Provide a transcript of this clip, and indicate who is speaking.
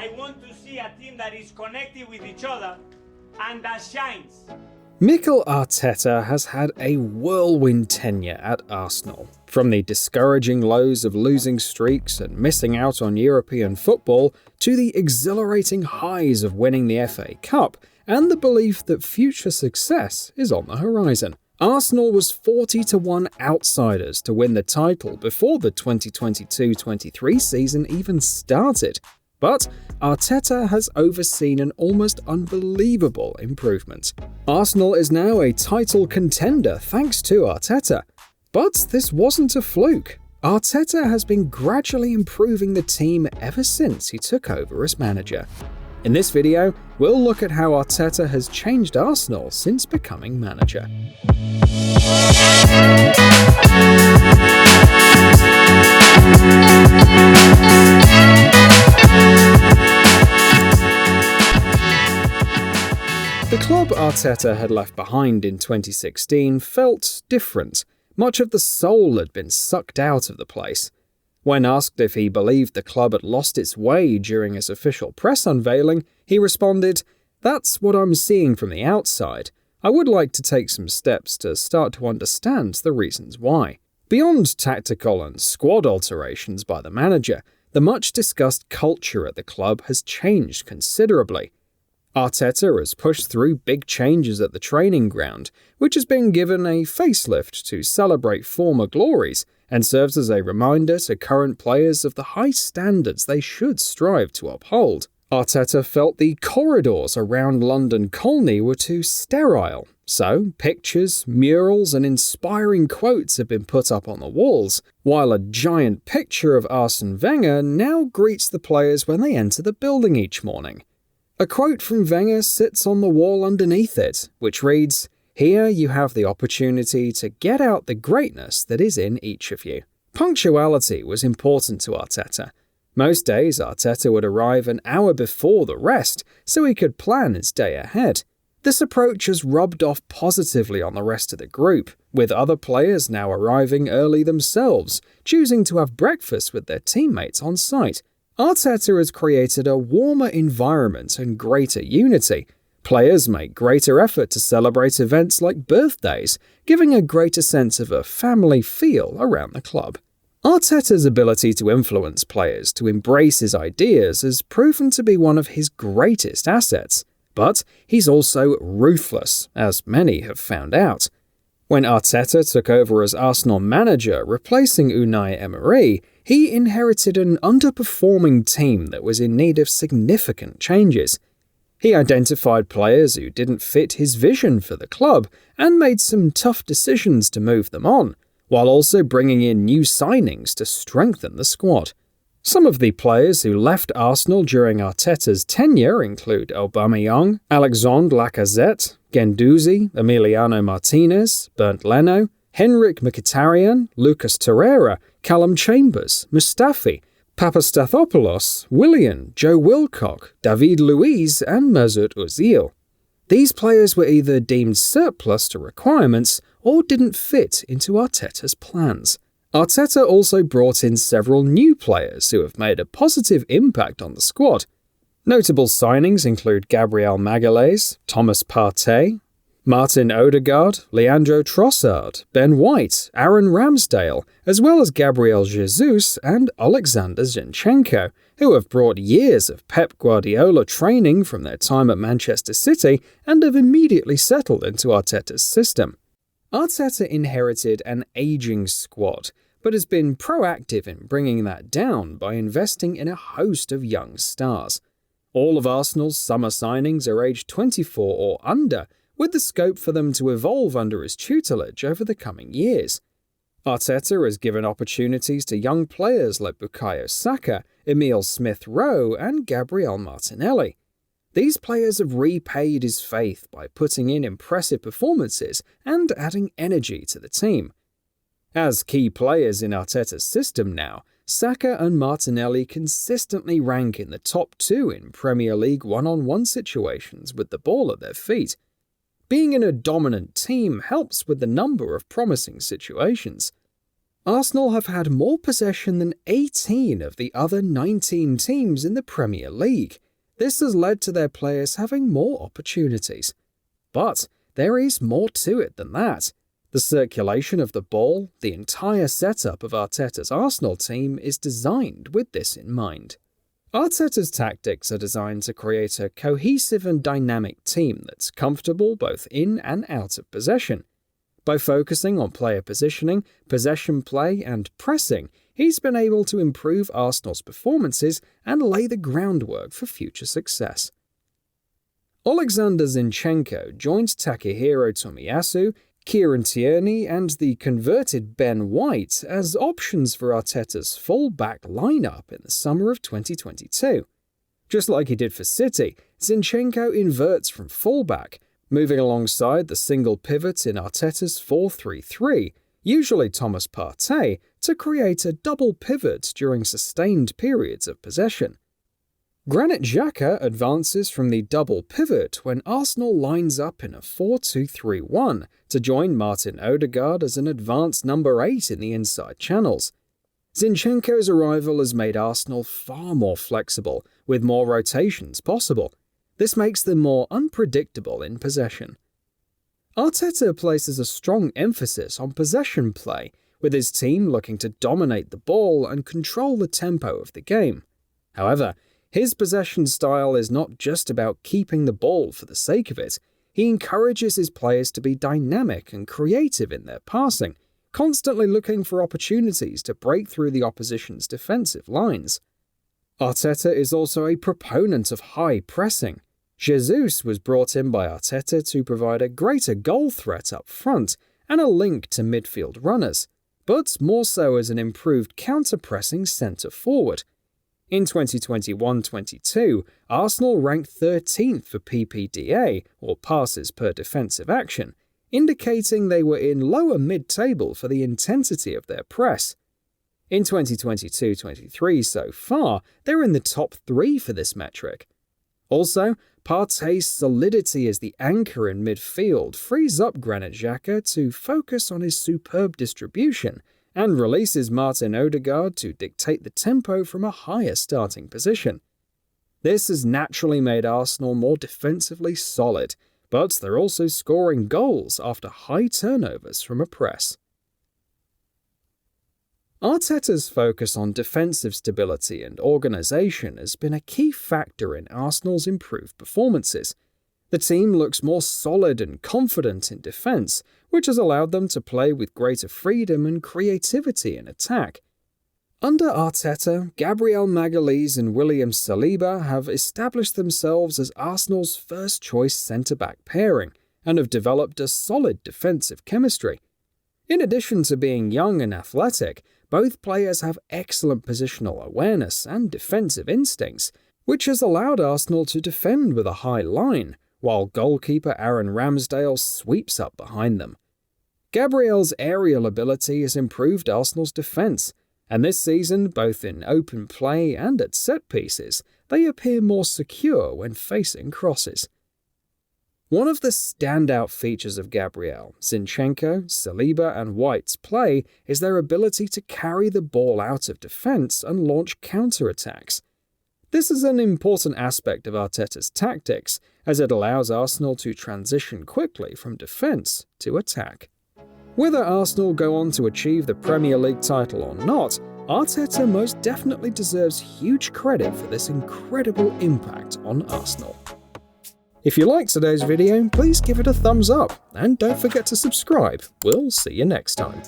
Speaker 1: I want to see a team that is connected with each other and that shines.
Speaker 2: Mikel Arteta has had a whirlwind tenure at Arsenal. From the discouraging lows of losing streaks and missing out on European football, to the exhilarating highs of winning the FA Cup, and the belief that future success is on the horizon. Arsenal was 40-1 outsiders to win the title before the 2022-23 season even started. But Arteta has overseen an almost unbelievable improvement. Arsenal is now a title contender thanks to Arteta. But this wasn't a fluke. Arteta has been gradually improving the team ever since he took over as manager. In this video, we'll look at how Arteta has changed Arsenal since becoming manager. The club Arteta had left behind in 2016 felt different. Much of the soul had been sucked out of the place. When asked if he believed the club had lost its way during his official press unveiling, he responded, "That's what I'm seeing from the outside. I would like to take some steps to start to understand the reasons why." Beyond tactical and squad alterations by the manager, the much-discussed culture at the club has changed considerably. Arteta has pushed through big changes at the training ground, which has been given a facelift to celebrate former glories and serves as a reminder to current players of the high standards they should strive to uphold. Arteta felt the corridors around London Colney were too sterile, so pictures, murals and inspiring quotes have been put up on the walls, while a giant picture of Arsene Wenger now greets the players when they enter the building each morning. A quote from Wenger sits on the wall underneath it, which reads, "Here you have the opportunity to get out the greatness that is in each of you." Punctuality was important to Arteta. Most days, Arteta would arrive an hour before the rest, so he could plan his day ahead. This approach has rubbed off positively on the rest of the group, with other players now arriving early themselves, choosing to have breakfast with their teammates on site. Arteta has created a warmer environment and greater unity. Players make greater effort to celebrate events like birthdays, giving a greater sense of a family feel around the club. Arteta's ability to influence players to embrace his ideas has proven to be one of his greatest assets, but he's also ruthless, as many have found out. When Arteta took over as Arsenal manager, replacing Unai Emery, he inherited an underperforming team that was in need of significant changes. He identified players who didn't fit his vision for the club and made some tough decisions to move them on, while also bringing in new signings to strengthen the squad. Some of the players who left Arsenal during Arteta's tenure include Aubameyang, Alexandre Lacazette, Guendouzi, Emiliano Martinez, Bernd Leno, Henrik Mkhitaryan, Lucas Torreira, Callum Chambers, Mustafi, Papastathopoulos, Willian, Joe Wilcock, David Luiz and Mesut Ozil. These players were either deemed surplus to requirements or didn't fit into Arteta's plans. Arteta also brought in several new players who have made a positive impact on the squad. Notable signings include Gabriel Magalhaes, Thomas Partey, Martin Odegaard, Leandro Trossard, Ben White, Aaron Ramsdale, as well as Gabriel Jesus and Alexander Zinchenko, who have brought years of Pep Guardiola training from their time at Manchester City and have immediately settled into Arteta's system. Arteta inherited an aging squad, but has been proactive in bringing that down by investing in a host of young stars. All of Arsenal's summer signings are aged 24 or under, with the scope for them to evolve under his tutelage over the coming years. Arteta has given opportunities to young players like Bukayo Saka, Emile Smith-Rowe and Gabriel Martinelli. These players have repaid his faith by putting in impressive performances and adding energy to the team. As key players in Arteta's system now, Saka and Martinelli consistently rank in the top 2 in Premier League one-on-one situations with the ball at their feet. Being in a dominant team helps with the number of promising situations. Arsenal have had more possession than 18 of the other 19 teams in the Premier League. This has led to their players having more opportunities. But there is more to it than that. The circulation of the ball, the entire setup of Arteta's Arsenal team is designed with this in mind. Arteta's tactics are designed to create a cohesive and dynamic team that's comfortable both in and out of possession. By focusing on player positioning, possession play, and pressing, he's been able to improve Arsenal's performances and lay the groundwork for future success. Alexander Zinchenko joined Takehiro Tomiyasu, Kieran Tierney, and the converted Ben White as options for Arteta's full-back lineup in the summer of 2022. Just like he did for City, Zinchenko inverts from full-back, moving alongside the single pivot in Arteta's 4-3-3, usually Thomas Partey, to create a double pivot during sustained periods of possession. Granit Xhaka advances from the double pivot when Arsenal lines up in a 4-2-3-1 to join Martin Odegaard as an advanced number 8 in the inside channels. Zinchenko's arrival has made Arsenal far more flexible, with more rotations possible. This makes them more unpredictable in possession. Arteta places a strong emphasis on possession play, with his team looking to dominate the ball and control the tempo of the game. However, his possession style is not just about keeping the ball for the sake of it. He encourages his players to be dynamic and creative in their passing, constantly looking for opportunities to break through the opposition's defensive lines. Arteta is also a proponent of high pressing. Jesus was brought in by Arteta to provide a greater goal threat up front and a link to midfield runners, but more so as an improved counter-pressing centre-forward. In 2021-22, Arsenal ranked 13th for PPDA, or passes per defensive action, indicating they were in lower mid-table for the intensity of their press. In 2022-23 so far, they're in the top 3 for this metric. Also, Partey's solidity as the anchor in midfield frees up Granit Xhaka to focus on his superb distribution and releases Martin Odegaard to dictate the tempo from a higher starting position. This has naturally made Arsenal more defensively solid, but they're also scoring goals after high turnovers from a press. Arteta's focus on defensive stability and organisation has been a key factor in Arsenal's improved performances. The team looks more solid and confident in defence, which has allowed them to play with greater freedom and creativity in attack. Under Arteta, Gabriel Magalhaes and William Saliba have established themselves as Arsenal's first-choice centre-back pairing and have developed a solid defensive chemistry. In addition to being young and athletic, both players have excellent positional awareness and defensive instincts, which has allowed Arsenal to defend with a high line, while goalkeeper Aaron Ramsdale sweeps up behind them. Gabriel's aerial ability has improved Arsenal's defence, and this season, both in open play and at set pieces, they appear more secure when facing crosses. One of the standout features of Gabriel, Zinchenko, Saliba and White's play is their ability to carry the ball out of defence and launch counter-attacks. This is an important aspect of Arteta's tactics, as it allows Arsenal to transition quickly from defence to attack. Whether Arsenal go on to achieve the Premier League title or not, Arteta most definitely deserves huge credit for this incredible impact on Arsenal. If you liked today's video, please give it a thumbs up, and don't forget to subscribe. We'll see you next time.